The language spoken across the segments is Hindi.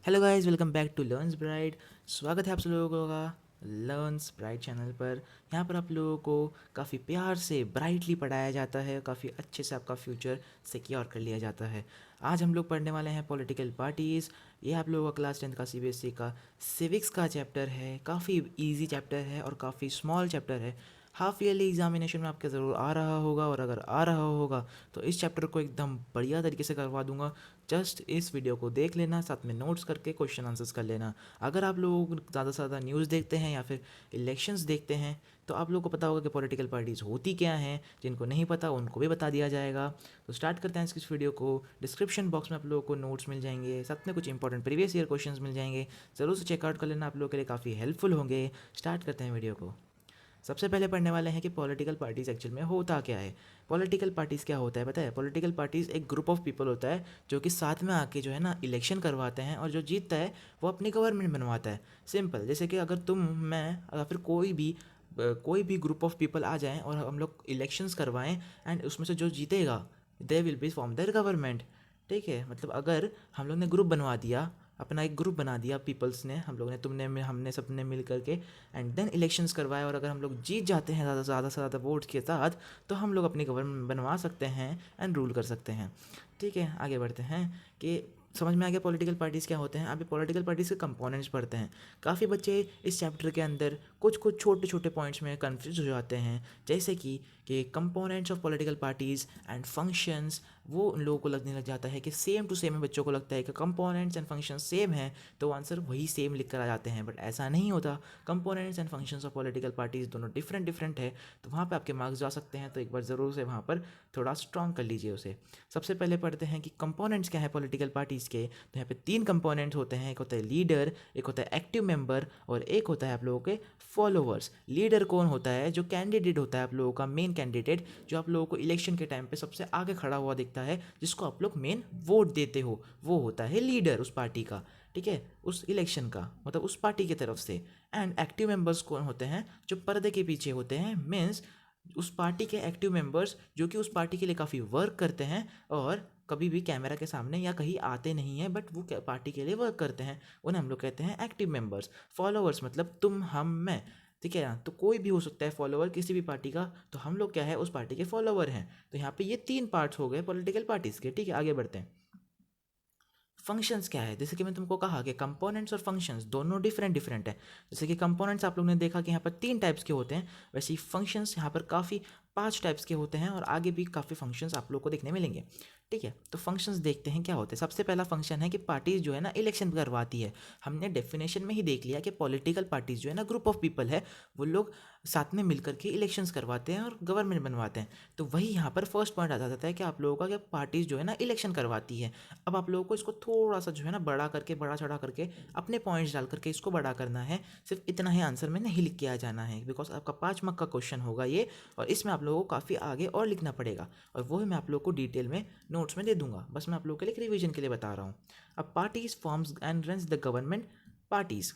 Hello guys, welcome back to Learns Bright. स्वागत है आप सब लोगों का लर्न्स ब्राइट चैनल पर। यहाँ पर आप लोगों को काफ़ी प्यार से ब्राइटली पढ़ाया जाता है, काफ़ी अच्छे से आपका फ्यूचर सिक्योर कर लिया जाता है। आज हम लोग पढ़ने वाले हैं पॉलिटिकल पार्टीज़। ये आप लोगों का क्लास 10 का सीबीएसई का सिविक्स का चैप्टर है। काफ़ी इजी चैप्टर है और काफ़ी स्मॉल चैप्टर है। हाफ ईयरली एग्जामिनेशन में आपके ज़रूर आ रहा होगा, और अगर आ रहा होगा तो इस चैप्टर को एकदम बढ़िया तरीके से करवा दूंगा। जस्ट इस वीडियो को देख लेना, साथ में नोट्स करके क्वेश्चन आंसर्स कर लेना। अगर आप लोग ज़्यादा से ज़्यादा न्यूज़ देखते हैं या फिर इलेक्शंस देखते हैं तो आप लोगों को पता होगा कि पॉलिटिकल पार्टीज़ होती क्या हैं। जिनको नहीं पता उनको भी बता दिया जाएगा। तो स्टार्ट करते हैं इस वीडियो को। डिस्क्रिप्शन बॉक्स में आप लोगों को नोट्स मिल जाएंगे, साथ में कुछ इंपॉर्टेंट प्रीवियस ईयर क्वेश्चंस मिल जाएंगे। ज़रूर से चेकआउट कर लेना, आप लोगों के लिए काफ़ी हेल्पफुल होंगे। स्टार्ट करते हैं वीडियो को। सबसे पहले पढ़ने वाले हैं कि पॉलिटिकल पार्टीज एक्चुअल में होता क्या है। पॉलिटिकल पार्टीज़ क्या होता है पता है? पॉलिटिकल पार्टीज़ एक ग्रुप ऑफ पीपल होता है जो कि साथ में आके जो है ना इलेक्शन करवाते हैं, और जो जीतता है वो अपनी गवर्नमेंट बनवाता है। सिंपल, जैसे कि अगर तुम, मैं या फिर कोई भी ग्रुप ऑफ पीपल आ जाएं और हम लोग इलेक्शंस करवाएं, एंड उसमें से जो जीतेगा they will be form there government. ठीक है, मतलब अगर हम लोग ने ग्रुप बनवा दिया, अपना एक ग्रुप बना दिया पीपल्स ने, हम लोग ने, तुमने, हमने, सबने मिल करके, एंड देन इलेक्शंस करवाए, और अगर हम लोग जीत जाते हैं ज़्यादा से ज़्यादा वोट के साथ, तो हम लोग अपनी गवर्नमेंट बनवा सकते हैं एंड रूल कर सकते हैं। ठीक है, आगे बढ़ते हैं कि समझ में आ गया पॉलिटिकल पार्टीज़ क्या होते हैं। अभी पॉलिटिकल पार्टीज़ के कंपोनेंट्स पढ़ते हैं। काफ़ी बच्चे इस चैप्टर के अंदर कुछ कुछ छोटे छोटे पॉइंट्स में कन्फ्यूज हो जाते हैं, जैसे कि components of political parties and functions. वो उन लोगों को लगने लग जाता है कि सेम टू सेम है। बच्चों को लगता है कि कंपोनेंट्स एंड फंक्शंस सेम है तो आंसर वही सेम लिख कर आ जाते हैं, बट ऐसा नहीं होता। Components and functions of political parties दोनों डिफरेंट डिफरेंट है, तो वहाँ पे आपके मार्क्स जा सकते हैं। तो एक बार ज़रूर से वहाँ पर थोड़ा स्ट्रॉन्ग कर लीजिए उसे। सबसे पहले पढ़ते हैं कि कंपोनेंट्स क्या है पॉलिटिकल पार्टीज़ के। तो यहाँ पे 3 कंपोनेंट्स होते हैं। एक होता है लीडर, एक होता है एक्टिव मेंबर, और एक होता है आप लोगों के फॉलोवर्स। लीडर कौन होता है? जो कैंडिडेट होता है आप लोगों का, मेन कैंडिडेट, जो आप लोगों को इलेक्शन के टाइम पे सबसे आगे खड़ा हुआ दिखता है, जिसको आप लोग मेन वोट देते हो, वो होता है लीडर उस पार्टी का। ठीक है, उस इलेक्शन का, मतलब उस पार्टी की तरफ से। एंड एक्टिव मेंबर्स कौन होते हैं? जो पर्दे के पीछे होते हैं, मीन्स उस पार्टी के एक्टिव मेंबर्स जो कि उस पार्टी के लिए काफ़ी वर्क करते हैं, और कभी भी कैमरा के सामने या कहीं आते नहीं हैं, बट वो पार्टी के लिए वर्क करते हैं। उन्हें हम लोग कहते हैं एक्टिव मेंबर्स। फॉलोअर्स मतलब तुम, हम, मैं। ठीक है ना, तो कोई भी हो सकता है फॉलोअर किसी भी पार्टी का, तो हम लोग क्या है, उस पार्टी के फॉलोअर हैं। तो यहाँ पे ये 3 पार्ट्स हो गए पॉलिटिकल पार्टीज के। ठीक है, आगे बढ़ते हैं। फंक्शंस क्या है? जैसे कि मैं तुमको कहा कि कंपोनेंट्स और फंक्शंस दोनों डिफरेंट डिफरेंट है। जैसे कि कंपोनेंट्स आप लोगों ने देखा कि यहाँ पर 3 टाइप्स के होते हैं, वैसे ही फंक्शंस यहाँ पर काफ़ी 5 टाइप्स के होते हैं, और आगे भी काफ़ी फंक्शंस आप लोग को देखने मिलेंगे। ठीक है, तो फंक्शंस देखते हैं क्या होते हैं। सबसे पहला फंक्शन है कि पार्टीज जो है ना इलेक्शन करवाती है। हमने डेफिनेशन में ही देख लिया कि पॉलिटिकल पार्टीज जो है ना ग्रुप ऑफ पीपल है, वो लोग साथ में मिलकर के इलेक्शंस करवाते हैं और गवर्नमेंट बनवाते हैं। तो वही यहाँ पर फर्स्ट पॉइंट आ जाता है कि आप लोगों का, कि पार्टीज जो है ना इलेक्शन करवाती है। अब आप लोगों को इसको थोड़ा सा जो है ना बड़ा करके, बड़ा चढ़ा करके, अपने पॉइंट्स डाल करके इसको बड़ा करना है। सिर्फ इतना ही आंसर में नहीं लिख के आ जाना है, बिकॉज आपका 5 मार्क का क्वेश्चन होगा ये, और इसमें आप लोगों को काफ़ी आगे और लिखना पड़ेगा, और वो मैं आप लोगों को डिटेल में नोट्स में दे दूंगा। बस मैं आप लोगों के लिए रिवीजन के लिए बता रहा हूँ। अब parties forms and runs the government. Parties,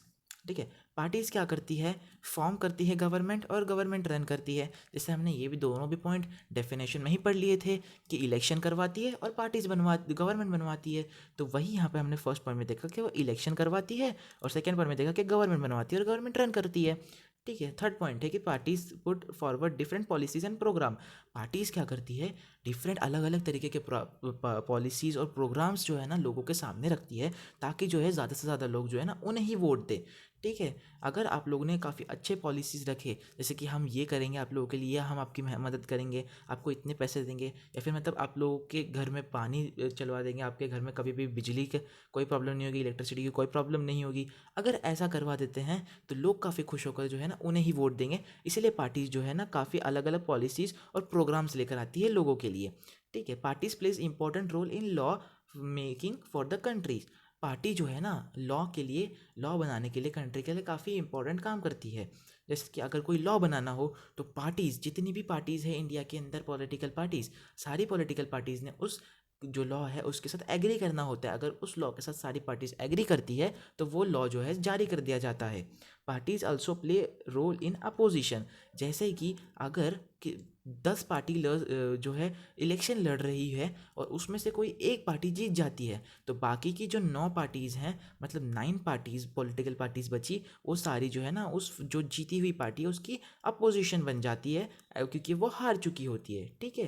ठीक है, पार्टीज क्या करती है? फॉर्म करती है गवर्नमेंट, और गवर्नमेंट रन करती है। जैसे हमने ये भी दोनों भी पॉइंट डेफिनेशन में ही पढ़ लिए थे कि इलेक्शन करवाती है और पार्टीज गवर्नमेंट बनवाती है। तो वही यहाँ पे हमने फर्स्ट पॉइंट में देखा कि वो इलेक्शन करवाती है, और सेकंड पॉइंट में देखा कि गवर्नमेंट बनवाती है और गवर्नमेंट रन करती है। ठीक है, थर्ड पॉइंट है कि parties put forward different policies and program. Parties क्या करती है? डिफरेंट अलग अलग तरीके के पॉलिसीज और प्रोग्राम्स जो है ना लोगों के सामने रखती है, ताकि जो है ज़्यादा से ज़्यादा लोग जो है ना उन्हें ही वोट दे। ठीक है, अगर आप लोगों ने काफ़ी अच्छे पॉलिसीज़ रखे, जैसे कि हम ये करेंगे आप लोगों के लिए, हम आपकी मदद करेंगे, आपको इतने पैसे देंगे, या फिर मतलब आप लोगों के घर में पानी चलवा देंगे, आपके घर में कभी भी बिजली के कोई प्रॉब्लम नहीं होगी, इलेक्ट्रिसिटी की कोई प्रॉब्लम नहीं होगी। अगर ऐसा करवा देते हैं तो लोग काफ़ी खुश होकर जो है ना उन्हें ही वोट देंगे। इसीलिए पार्टीज जो है ना काफ़ी अलग अलग पॉलिसीज़ और प्रोग्राम्स लेकर आती है लोगों के लिए। ठीक है, parties plays important role in law making for the countries. Party जो है ना लॉ के लिए, लॉ बनाने के लिए, कंट्री के लिए काफ़ी इंपॉर्टेंट काम करती है। जैसे कि अगर कोई लॉ बनाना हो, तो पार्टीज़, जितनी भी पार्टीज़ है इंडिया के अंदर, पॉलिटिकल पार्टीज़, सारी पॉलिटिकल पार्टीज़ ने उस जो लॉ है उसके साथ एग्री करना होता है। अगर उस लॉ के साथ सारी पार्टीज एग्री करती है तो वो लॉ जो है जारी कर दिया जाता है। Parties also play role in opposition. जैसे कि अगर 10 पार्टी जो है इलेक्शन लड़ रही है और उसमें से कोई एक पार्टी जीत जाती है, तो बाकी की जो 9 पार्टीज़ हैं, मतलब 9 पार्टीज़ पॉलिटिकल पार्टीज़ बची, वो सारी जो है ना उस जो जीती हुई पार्टी है उसकी अपोजिशन बन जाती है, क्योंकि वो हार चुकी होती है। ठीक है,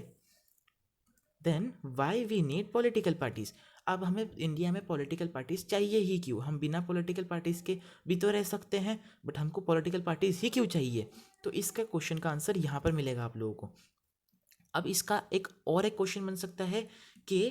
then why we need political parties. अब हमें इंडिया में पॉलिटिकल पार्टीज़ चाहिए ही क्यों? हम बिना पॉलिटिकल पार्टीज़ के भी तो रह सकते हैं, बट हमको पॉलिटिकल पार्टीज़ ही क्यों चाहिए? तो इसका क्वेश्चन का आंसर यहाँ पर मिलेगा आप लोगों को। अब इसका एक क्वेश्चन बन सकता है कि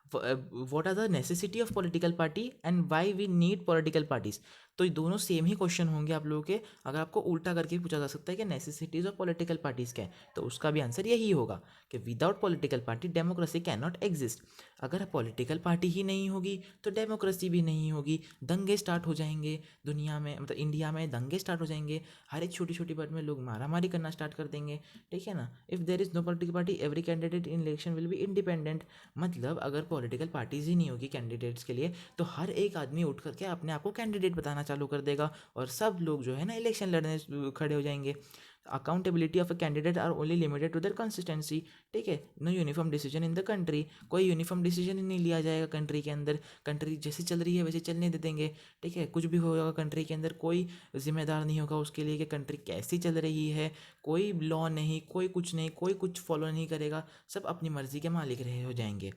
what are the necessity of political party and why we need political parties. तो ये दोनों सेम ही क्वेश्चन होंगे आप लोगों के। अगर आपको उल्टा करके पूछा जा सकता है कि नेसेसिटीज ऑफ पॉलिटिकल पार्टीज क्या है, तो उसका भी आंसर यही होगा कि without political party democracy can not exist. अगर पॉलिटिकल पार्टी ही नहीं होगी तो डेमोक्रेसी भी नहीं होगी, दंगे स्टार्ट हो जाएंगे दुनिया में, मतलब इंडिया में दंगे स्टार्ट हो जाएंगे, हर एक छोटी छोटी बात में लोग मारामारी करना स्टार्ट कर देंगे। ठीक है ना? If there is no political party every candidate in election will be independent. मतलब अगर पॉलिटिकल पार्टीज ही नहीं होगी कैंडिडेट्स के लिए, तो हर एक आदमी उठ करके अपने आप को कैंडिडेट बताना चालू कर देगा और सब लोग जो है ना इलेक्शन लड़ने खड़े हो जाएंगे। Accountability of a candidate are only limited to their consistency. ठीक है, no uniform decision in the country. कोई यूनिफॉर्म डिसीजन ही नहीं लिया जाएगा कंट्री के अंदर, कंट्री जैसी चल रही है वैसे चलने दे देंगे। ठीक है, कुछ भी होगा कंट्री के अंदर कोई जिम्मेदार नहीं होगा उसके लिए कि कंट्री कैसी चल रही है। कोई लॉ नहीं, कोई कुछ नहीं, कोई कुछ फॉलो नहीं करेगा, सब अपनी मर्जी के मालिक रहे हो जाएंगे।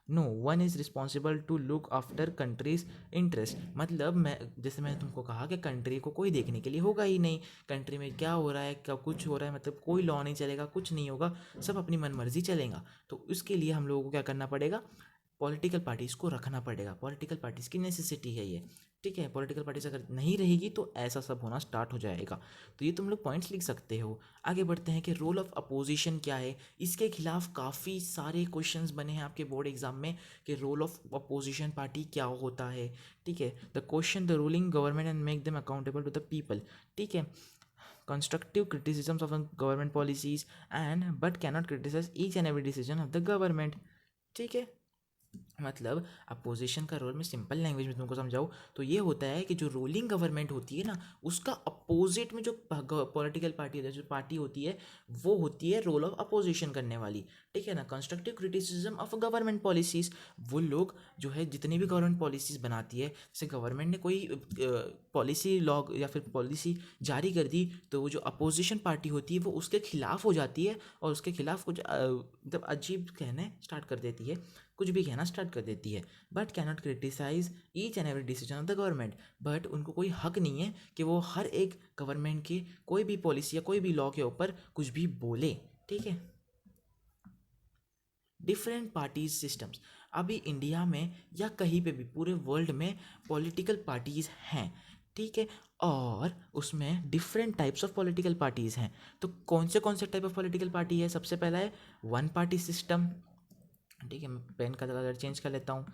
No one is responsible to look after country's interest. मतलब जैसे मैंने तुमको कहा कि कंट्री को कोई देखने के लिए होगा ही नहीं, कंट्री में क्या हो रहा है, क्या कुछ हो रहा है, मतलब कोई लॉ नहीं चलेगा, कुछ नहीं होगा, सब अपनी मनमर्जी चलेगा। तो इसके लिए हम लोगों को क्या करना पड़ेगा? पॉलिटिकल पार्टीज़ को रखना पड़ेगा। पॉलिटिकल पार्टीज़ की नेसेसिटी है ये। ठीक है, पॉलिटिकल पार्टीज अगर नहीं रहेगी तो ऐसा सब होना स्टार्ट हो जाएगा। तो ये तुम लोग पॉइंट्स लिख सकते हो। आगे बढ़ते हैं कि रोल ऑफ अपोजिशन क्या है। इसके खिलाफ काफ़ी सारे क्वेश्चंस बने हैं आपके बोर्ड एग्जाम में कि रोल ऑफ अपोजिशन पार्टी क्या होता है। ठीक है, the question the ruling government and make them accountable to the people. ठीक है, constructive criticisms of government policies and but cannot criticize each and every decision of the government। ठीक है, मतलब अपोजिशन का रोल मैं सिंपल लैंग्वेज में तुमको समझाऊँ तो ये होता है कि जो रूलिंग गवर्नमेंट होती है ना, उसका अपोजिट में जो पॉलिटिकल पार्टी जो पार्टी होती है वो होती है रोल ऑफ अपोजिशन करने वाली। ठीक है ना? Constructive criticism of government policies, वो लोग जो है जितनी भी गवर्नमेंट पॉलिसीज़ बनाती है, जैसे गवर्नमेंट ने कोई पॉलिसी लॉ या फिर पॉलिसी जारी कर दी, तो वो जो अपोजिशन पार्टी होती है वो उसके खिलाफ हो जाती है और उसके खिलाफ कुछ मतलब अजीब कहने स्टार्ट कर देती है, कुछ भी कहना स्टार्ट कर देती है। But cannot criticise each and every decision of the government. But उनको कोई हक नहीं है कि वो हर एक गवर्नमेंट की कोई भी पॉलिसी या कोई भी लॉ के ऊपर कुछ भी बोले। ठीक है, डिफरेंट पार्टीज सिस्टम्स। अभी इंडिया में या कहीं पे भी पूरे वर्ल्ड में पॉलिटिकल पार्टीज हैं। ठीक है, और उसमें different types of political parties हैं। तो कौन से टाइप ऑफ पॉलिटिकल पार्टी है? सबसे पहला है वन पार्टी सिस्टम। ठीक है, मैं पेन का कलर चेंज कर लेता हूँ।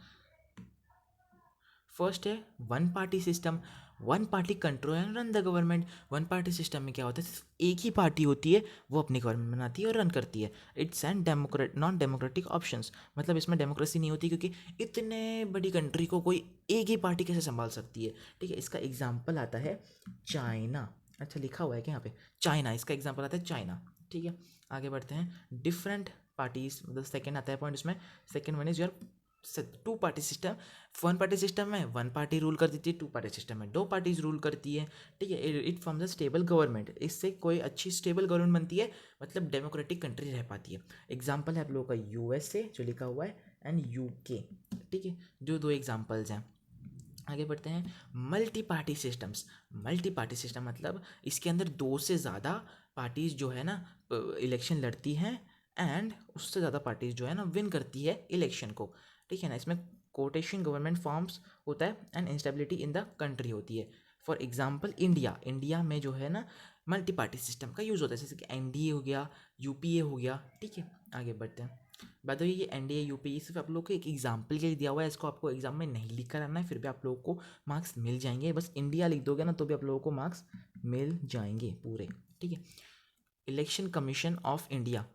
फर्स्ट है one party system. One party control and run the government. One party system में क्या होता है? सिर्फ एक ही पार्टी होती है, वो अपनी गवर्नमेंट बनाती है और रन करती है। It's and non democratic options. मतलब इसमें डेमोक्रेसी नहीं होती, क्योंकि इतने बड़ी कंट्री को कोई एक ही पार्टी कैसे संभाल सकती है। ठीक है, इसका एग्जाम्पल आता है चाइना। अच्छा, लिखा हुआ है क्या यहाँ पे? चाइना, इसका एग्जाम्पल आता है चाइना। ठीक है, आगे बढ़ते हैं। डिफरेंट पार्टीज, मतलब सेकेंड आता है पॉइंट इसमें। Second one is your two party system. One party system में वन पार्टी रूल कर देती है, टू पार्टी सिस्टम में दो पार्टीज रूल करती है। ठीक है, it forms a stable government. इससे कोई अच्छी स्टेबल गवर्नमेंट बनती है, मतलब डेमोक्रेटिक कंट्री रह पाती है। एग्जाम्पल है आप लोगों का यूएसए जो लिखा हुआ है एंड यूके। ठीक है, जो दो एग्जाम्पल्स हैं। आगे बढ़ते हैं। Multi party systems. Multi party system मतलब इसके अंदर दो से ज़्यादा पार्टीज़ जो है ना इलेक्शन लड़ती हैं, एंड उससे ज़्यादा पार्टीज़ जो है ना विन करती है इलेक्शन को। ठीक है ना? इसमें कोटेशन गवर्नमेंट फॉर्म्स होता है and instability in the country होती है। फॉर एग्जाम्पल इंडिया, इंडिया में जो है ना मल्टी पार्टी सिस्टम का यूज़ होता है, जैसे कि एनडीए हो गया, यूपीए हो गया। ठीक है, आगे बढ़ते हैं। बाय द वे ये एनडीए यूपीए सिर्फ आप लोग को एक एग्जाम्पल के लिए दिया हुआ है, इसको आपको एग्जाम में नहीं लिख कर आना है, फिर भी आप लोगों को मार्क्स मिल जाएंगे। बस इंडिया लिख दोगे ना तो भी आप लोगों को मार्क्स मिल जाएंगे पूरे। ठीक है, election commission of India.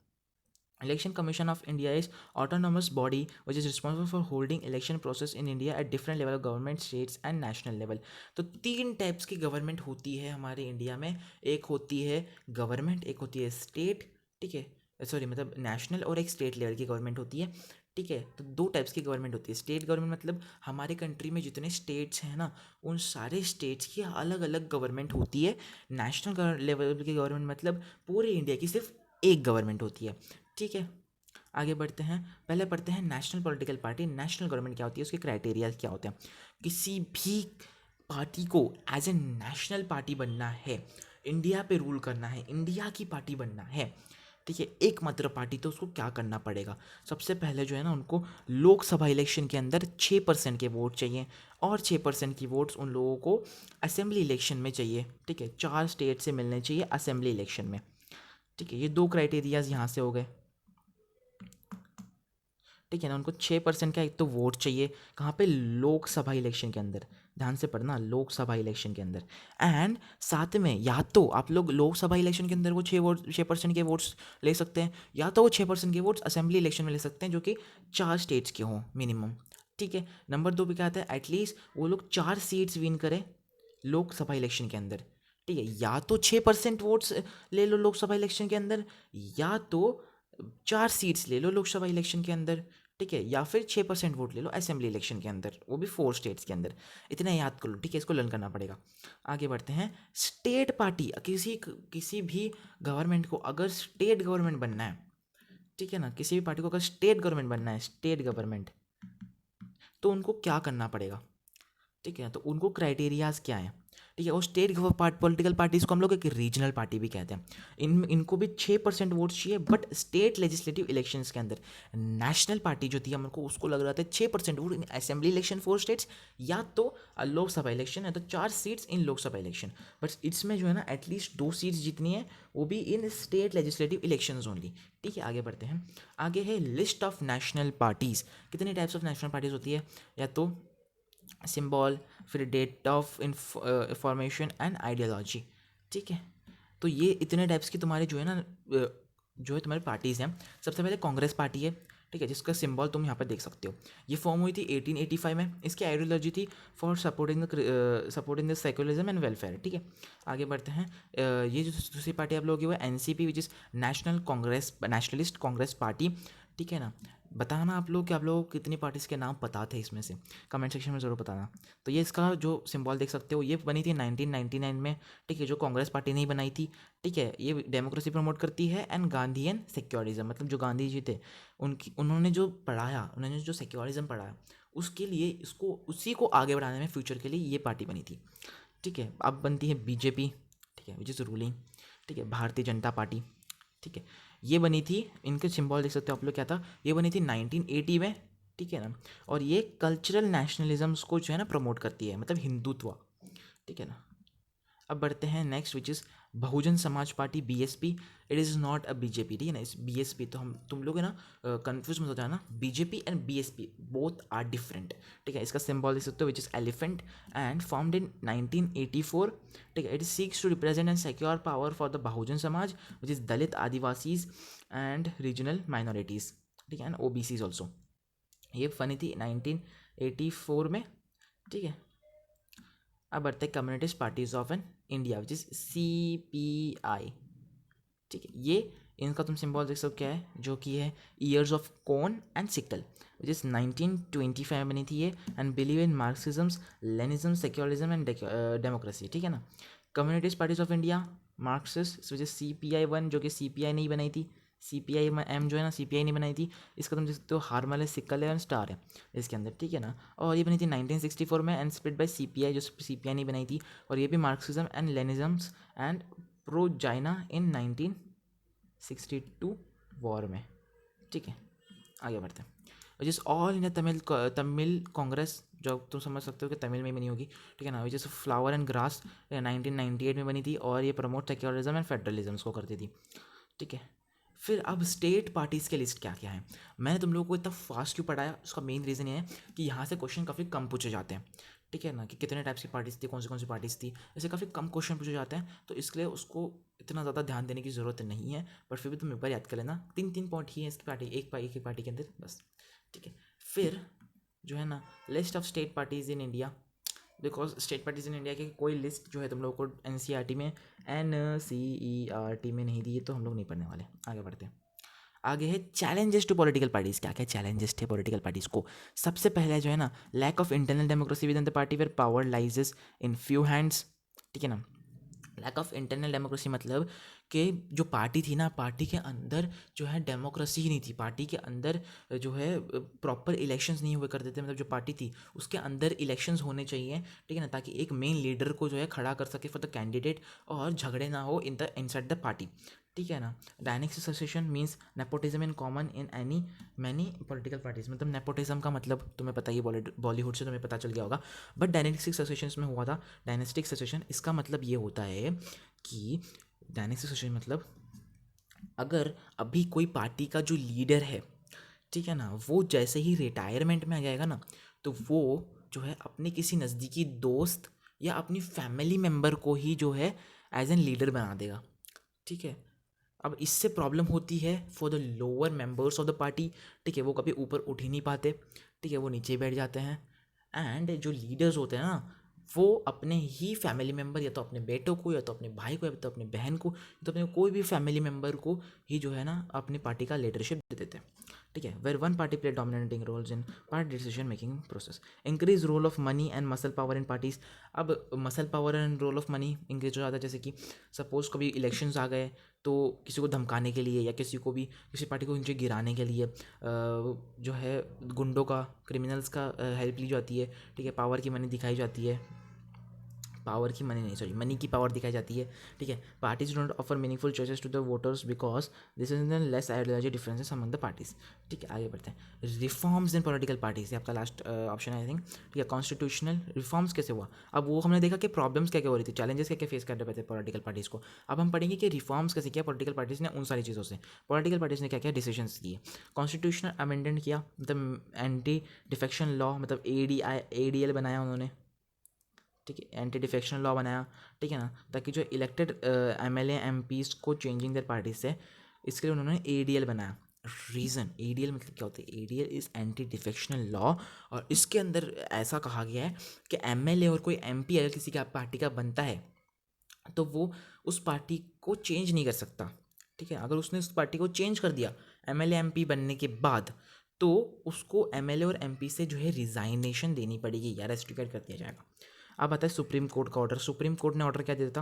Election Commission of India is autonomous body which is responsible for holding election process in India at different level of government, states and national level। तो तीन टाइप्स की गवर्नमेंट होती है हमारे इंडिया में। एक होती है गवर्नमेंट, एक होती है स्टेट, ठीक है, सॉरी मतलब नेशनल और एक स्टेट लेवल की गवर्नमेंट होती है। ठीक है, तो दो टाइप्स की गवर्नमेंट होती है। स्टेट गवर्नमेंट मतलब हमारे कंट्री में जितने स्टेट्स हैं ना, उन सारे स्टेट्स की अलग अलग गवर्नमेंट होती है। नेशनल लेवल की गवर्नमेंट मतलब पूरे इंडिया की सिर्फ एक गवर्नमेंट होती है। ठीक है, आगे बढ़ते हैं। पहले पढ़ते हैं national political party. National government क्या होती है, उसके क्राइटेरिया क्या होते हैं। किसी भी पार्टी को एज ए नेशनल पार्टी बनना है, इंडिया पे रूल करना है, इंडिया की पार्टी बनना है, ठीक है, एकमात्र पार्टी, तो उसको क्या करना पड़ेगा। सबसे पहले जो है ना, उनको लोकसभा इलेक्शन के अंदर 6% के वोट चाहिए, और 6% की वोट्स उन लोगों को असेंबली इलेक्शन में चाहिए। ठीक है, 4 स्टेट से मिलने चाहिए असेंबली इलेक्शन में। ठीक है, ये दो क्राइटेरियाज यहाँ से हो गए। ठीक है ना, उनको 6% का एक तो वोट चाहिए, कहाँ पे, लोकसभा इलेक्शन के अंदर। ध्यान से पढ़ना, लोकसभा इलेक्शन के अंदर। एंड साथ में या तो आप लोग लोकसभा इलेक्शन के अंदर वो 6% के वोट्स ले सकते हैं, या तो वो 6% के वोट्स असेंबली इलेक्शन में ले सकते हैं, जो कि 4 स्टेट्स के हों मिनिमम। ठीक है, नंबर 2 पे क्या आता है, एटलीस्ट वो लोग 4 सीट्स विन करें लोकसभा इलेक्शन के अंदर। ठीक है, या तो 6% वोट्स ले लो लोकसभा इलेक्शन के अंदर, या तो 4 सीट्स ले लो लोकसभा इलेक्शन के अंदर। ठीक है, या फिर 6% वोट ले लो असेंबली इलेक्शन के अंदर, वो भी 4 स्टेट्स के अंदर। इतना याद कर लो। ठीक है, इसको लर्न करना पड़ेगा। आगे बढ़ते हैं। स्टेट पार्टी, किसी भी गवर्नमेंट को अगर स्टेट गवर्नमेंट बनना है, ठीक है ना, किसी भी पार्टी को अगर स्टेट गवर्नमेंट बनना है, स्टेट गवर्नमेंट, तो उनको क्या करना पड़ेगा। ठीक है, तो उनको क्राइटेरियाज क्या है। ठीक है, और स्टेट पॉलिटिकल पार्टीज को हम लोग एक रीजनल पार्टी भी कहते हैं। इनको भी 6% वोट चाहिए, बट स्टेट लेजिस्लेटिव इलेक्शंस के अंदर। नेशनल पार्टी जो थी, हमको उसको लग रहा था 6% vote in assembly election 4 states, या तो लोकसभा इलेक्शन है तो 4 seats in Lok Sabha election. But इसमें जो है ना, एटलीस्ट 2 सीट्स जितनी है, वो भी in state legislative elections only. ठीक है, आगे बढ़ते हैं। आगे है लिस्ट ऑफ नेशनल पार्टीज। कितने टाइप्स ऑफ नेशनल पार्टीज होती है, या तो सिंबल, फिर date of information and ideology. ठीक है, तो ये इतने टाइप्स की तुम्हारे जो है ना, जो है तुम्हारी पार्टीज़ हैं। सबसे पहले कांग्रेस पार्टी है। ठीक है, जिसका सिंबल तुम यहाँ पर देख सकते हो। ये फॉर्म हुई थी 1885 में। इसकी आइडियोलॉजी थी for supporting the secularism and welfare. ठीक है, आगे बढ़ते हैं। ये जो दूसरी पार्टी आप लोगों की वो NCP, which is national Congress, nationalist Congress party. ठीक है ना, बताना आप लोग कि आप लोगों को कितनी पार्टीज़ के नाम पता थे इसमें से, कमेंट सेक्शन में ज़रूर बताना। तो ये इसका जो सिंबल देख सकते हो, ये बनी थी 1999 में। ठीक है, जो कांग्रेस पार्टी नहीं बनाई थी। ठीक है, ये डेमोक्रेसी प्रमोट करती है एंड गांधीयन सेक्युलरिज्म, मतलब जो गांधी जी थे, उन्होंने जो पढ़ाया, उन्होंने जो सेक्युलरिज्म पढ़ाया, उसके लिए इसको, उसी को आगे बढ़ाने में फ्यूचर के लिए ये पार्टी बनी थी। ठीक है, अब बनती है बीजेपी। ठीक है, विच इज़ रूलिंग। ठीक है, भारतीय जनता पार्टी। ठीक है, ये बनी थी, इनके सिंबल देख सकते हो आप लोग क्या था, ये बनी थी 1980 में। ठीक है ना, और ये कल्चरल नेशनलिज्म्स को जो है ना प्रमोट करती है, मतलब हिंदुत्व। ठीक है ना, अब बढ़ते हैं next, which is Bahujan Samaj party, BSP. It is not a BJP. ठीक है ना, इस बीएसपी, तो हम तुम लोग है ना कंफ्यूज मत हो जाना, BJP and BSP both are different. ठीक है, इसका सिंबल देख सकते हो, which is elephant, and formed in 1984। ठीक है, it seeks to represent and secure power for the Bahujan Samaj, which is Dalit, Adivasis and regional minorities. ठीक है, एंड ओबीसीज ऑल्सो। ये बनी थी 1984 में। ठीक है, अब बढ़ते हैं communist parties of an India, which is CPI। ठीक है, ये इनका तुम सिंबल देख सकते हो क्या है, जो कि है ears of corn and sickle, which is 1925 में बनी थी ये, and believe in Marxism, Leninism, secularism and democracy. ठीक है ना, Communist parties of India, Marxist, which is CPI 1, जो कि CPI नहीं बनाई थी। CPI-M जो है ना, CPI नहीं बनाई थी। इसका तुम देख सकते हो हार्मल है, सिक्कल है और स्टार है इसके अंदर। ठीक है ना, और ये बनी थी 1964 में, एंड स्प्लिट बाय CPI, जो CPI नहीं बनाई थी। और ये भी Marxism and Leninisms and pro China in 1962 war में। ठीक है, आगे बढ़ते हैं। Which is All India Tamil Congress, जो तुम समझ सकते हो कि तमिल में ही बनी होगी। ठीक है ना, which is flower and grass, 1998 में बनी थी, और ये प्रमोट सेक्युलरिज्म एंड फेडरलिज्म को करती थी। ठीक है, फिर अब स्टेट पार्टीज़ के लिस्ट क्या क्या है। मैंने तुम लोगों को इतना फास्ट क्यों पढ़ाया, उसका मेन रीज़न ये है कि यहाँ से क्वेश्चन काफ़ी कम पूछे जाते हैं। ठीक है ना, कि कितने टाइप्स की पार्टीज़ थी, कौन सी पार्टीज़ थी, ऐसे काफ़ी कम क्वेश्चन पूछे जाते हैं, तो इसके लिए उसको इतना ज़्यादा ध्यान देने की ज़रूरत नहीं है। पर फिर भी तुम एक बार याद कर लेना, 3 3 पॉइंट ही है इसकी पार्टी, एक पार्टी के अंदर बस। ठीक है, फिर जो है ना, list of state parties in India, because state parties in India की कोई लिस्ट जो है तुम लोग को NCERT में, NCERT में नहीं दी है, तो हम लोग नहीं पढ़ने वाले। आगे बढ़ते हैं। आगे है चैलेंजेस टू पॉलिटिकल पार्टीज। क्या क्या चैलेंजेस थे पॉलिटिकल पार्टीज को? सबसे पहला जो है ना, lack of internal democracy within the party where power lies in few hands. ठीक है ना, लैक ऑफ इंटरनल डेमोक्रेसी मतलब कि जो पार्टी थी ना, पार्टी के अंदर जो है डेमोक्रेसी ही नहीं थी। पार्टी के अंदर जो है प्रॉपर इलेक्शंस नहीं हुए करते थे। मतलब जो पार्टी थी उसके अंदर इलेक्शंस होने चाहिए, ठीक है ना, ताकि एक मेन लीडर को जो है खड़ा कर सके फॉर द कैंडिडेट, और झगड़े ना हो in the inside the party. ठीक है ना। Dynamic succession means nepotism in common in any many political parties. मतलब नेपोटिज्म का मतलब तुम्हें पता ही, बॉलीवुड से तुम्हें पता चल गया होगा, बट डायनेस्टिक सक्सेशन में हुआ था। डायनेस्टिक सक्सेशन इसका मतलब ये होता है कि डायनेस्टिक सक्सेशन मतलब अगर अभी कोई पार्टी का जो लीडर है, ठीक है ना, वो जैसे ही रिटायरमेंट में आ जाएगा ना, तो वो जो है अपने किसी नज़दीकी दोस्त या अपनी फैमिली मेम्बर को ही जो है एज एन लीडर बना देगा। ठीक है। अब इससे प्रॉब्लम होती है for the lower members of the party. ठीक है, वो कभी ऊपर उठ ही नहीं पाते, ठीक है, वो नीचे बैठ जाते हैं। एंड जो लीडर्स होते हैं ना, वो अपने ही फैमिली मेम्बर, या तो अपने बेटों को, या तो अपने भाई को, या तो अपने बहन को, या तो अपने कोई भी फैमिली मेम्बर को ही जो है ना अपनी पार्टी का लीडरशिप दे देते हैं। ठीक है, where one party play dominating roles in party decision making process. Increase role of money and muscle power in parties. अब muscle power and role of money increase हो जाता है। जैसे कि सपोज कभी इलेक्शंस आ गए, तो किसी को धमकाने के लिए, या किसी को भी, किसी पार्टी को नीचे गिराने के लिए जो है गुंडों का, क्रिमिनल्स का हेल्प ली जाती है। ठीक है, पावर की मनी दिखाई जाती है, पावर की मनी नहीं, सॉरी, मनी की पावर दिखाई जाती है। ठीक है, parties don't offer meaningful choices to the voters because this is the less ideology differences among the parties. ठीक है, आगे बढ़ते हैं। रिफॉर्म्स इन पॉलिटिकल पार्टीज, ये आपका लास्ट ऑप्शन है आई थिंक। ठीक है, कॉन्स्टिट्यूशनल रिफॉर्म्स कैसे हुआ? अब वो हमने देखा कि प्रॉब्लम्स क्या क्या हो रही थी, चैलेंजेस क्या क्या फेस कर रहे थे पॉलिटिकल पार्टीज को। अब हम पढ़ेंगे कि रिफॉर्म्स कैसे किया पॉलिटिकल पार्टीज ने उन सारी चीज़ों से। पॉलिटिकल पार्टीज ने क्या क्या डिसीजंस लिए? कॉन्स्टिट्यूशनल अमेंडमेंट किया, मतलब एंटी डिफेक्शन लॉ, मतलब ADL बनाया उन्होंने। ठीक है, एंटी डिफेक्शन लॉ बनाया। ठीक है ना, ताकि जो इलेक्टेड MLA MPs को चेंजिंग देयर पार्टी से, इसके लिए उन्होंने ADL बनाया। रीज़न, ADL मतलब क्या होता है? ADL इज़ एंटी डिफेक्शनल लॉ, और इसके अंदर ऐसा कहा गया है कि MLA और कोई MP अगर किसी का पार्टी का बनता है, तो वो उस पार्टी को चेंज नहीं कर सकता। ठीक है, अगर उसने उस पार्टी को चेंज कर दिया MLA MP बनने के बाद, तो उसको MLA और MP से जो है रिजाइनेशन देनी पड़ेगी या रेस्टिकेट कर दिया जाएगा। अब आता है सुप्रीम कोर्ट का ऑर्डर। सुप्रीम कोर्ट ने ऑर्डर क्या दिया था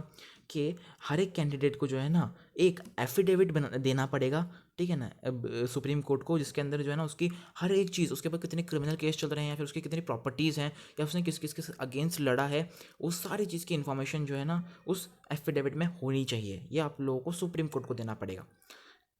कि हर एक कैंडिडेट को जो है ना एक एफिडेविट बना देना पड़ेगा। ठीक है ना, अब सुप्रीम कोर्ट को, जिसके अंदर जो है ना उसकी हर एक चीज़, उसके ऊपर कितने क्रिमिनल केस चल रहे हैं, या फिर उसकी कितनी प्रॉपर्टीज़ हैं, या उसने किस किस के अगेंस्ट लड़ा है, उस सारी चीज़ की इन्फॉर्मेशन जो है ना उस एफिडेविट में होनी चाहिए। ये आप लोगों को सुप्रीम कोर्ट को देना पड़ेगा।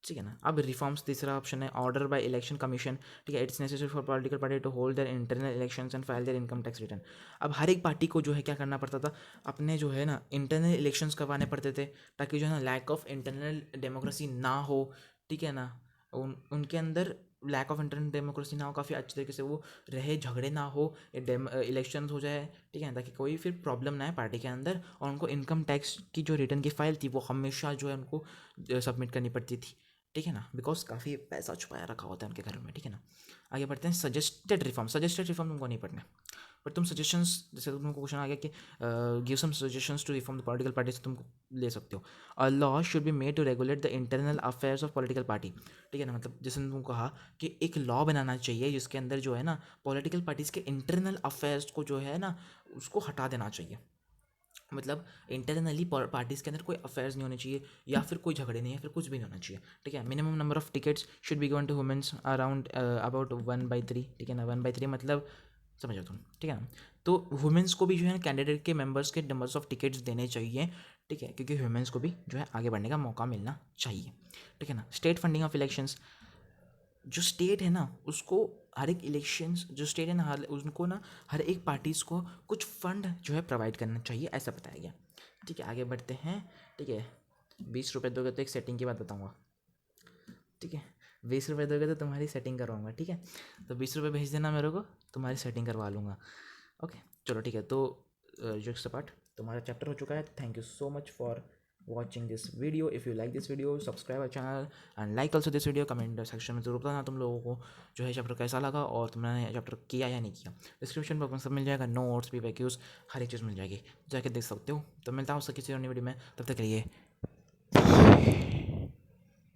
ठीक है ना। अब रिफॉर्म्स, तीसरा ऑप्शन है ऑर्डर बाय इलेक्शन कमीशन। ठीक है, it's necessary for political party to hold their internal elections and file their income tax return. अब हर एक पार्टी को जो है क्या करना पड़ता था, अपने जो है ना इंटरनल इलेक्शंस करवाने पड़ते थे, ताकि जो है ना लैक ऑफ इंटरनल डेमोक्रेसी ना हो। ठीक है ना, उनके अंदर लैक ऑफ इंटरनल डेमोक्रेसी ना हो, काफ़ी अच्छे तरीके से वो रहे, झगड़े ना हो, इलेक्शन हो जाए। ठीक है, ताकि कोई फिर प्रॉब्लम ना आए पार्टी के अंदर, और उनको इनकम टैक्स की जो रिटर्न की फाइल थी वो हमेशा जो है उनको सबमिट करनी पड़ती थी। ठीक है ना, बिकॉज काफ़ी पैसा छुपाया रखा होता है उनके घर में। ठीक है ना, आगे बढ़ते हैं। सजेस्टेड रिफॉर्म, सजेस्टेड रिफॉर्म तुमको नहीं पढ़ना, बट तुम सजेशंस, जैसे तुमको क्वेश्चन आ गया कि give some suggestions to reform the political party, से तुम ले सकते हो। A law should be made to regulate the internal affairs of political party. ठीक है ना, मतलब जैसे तुमको कहा कि एक लॉ बनाना चाहिए जिसके अंदर जो है ना पॉलिटिकल पार्टीज़ के इंटरनल अफेयर्स को जो है ना उसको हटा देना चाहिए। मतलब इंटरनली पार्टीज़ के अंदर कोई अफेयर्स नहीं होने चाहिए, या फिर कोई झगड़े नहीं, या फिर कुछ भी नहीं होना चाहिए। ठीक है, minimum number of tickets should be given to womens around about 1/3। ठीक है ना, 1/3 मतलब समझो तुम। ठीक है ना, तो वुमेन्स को भी जो है ना कैंडिडेट के मेंबर्स के नंबर्स ऑफ टिकट्स देने चाहिए। ठीक है, क्योंकि वुमेन्स को भी जो है आगे बढ़ने का मौका मिलना चाहिए। ठीक है ना, स्टेट फंडिंग ऑफ इलेक्शंस, जो स्टेट है ना उसको हर एक इलेक्शंस, जो स्टेट है ना हर उनको ना हर एक पार्टीज़ को कुछ फंड जो है प्रोवाइड करना चाहिए, ऐसा बताया गया। ठीक है, आगे बढ़ते हैं। ठीक है, 20 रुपये दोगे तो एक सेटिंग की बात बताऊँगा। ठीक है, 20 रुपये दोगे तो तुम्हारी सेटिंग करवाऊँगा। ठीक है, तो 20 रुपये भेज देना मेरे को, तुम्हारी सेटिंग करवा लूँगा। ओके, चलो ठीक है। तो जो पार्ट तुम्हारा चैप्टर हो चुका है। Thank you so much for watching this video. If you like this video, subscribe our channel and like also this video. Comment section में जरूर बताना तुम लोगों को जो है चैप्टर कैसा लगा, और तुमने चैप्टर किया या नहीं किया। डिस्क्रिप्शन बॉक्स में सब मिल जाएगा, नोट्स भी, वैक्यूज़, हर एक चीज़ मिल जाएगी, जाके देख सकते हो। तो मिलता हूँ उससे किसी और नई वीडियो में, तब तक के लिए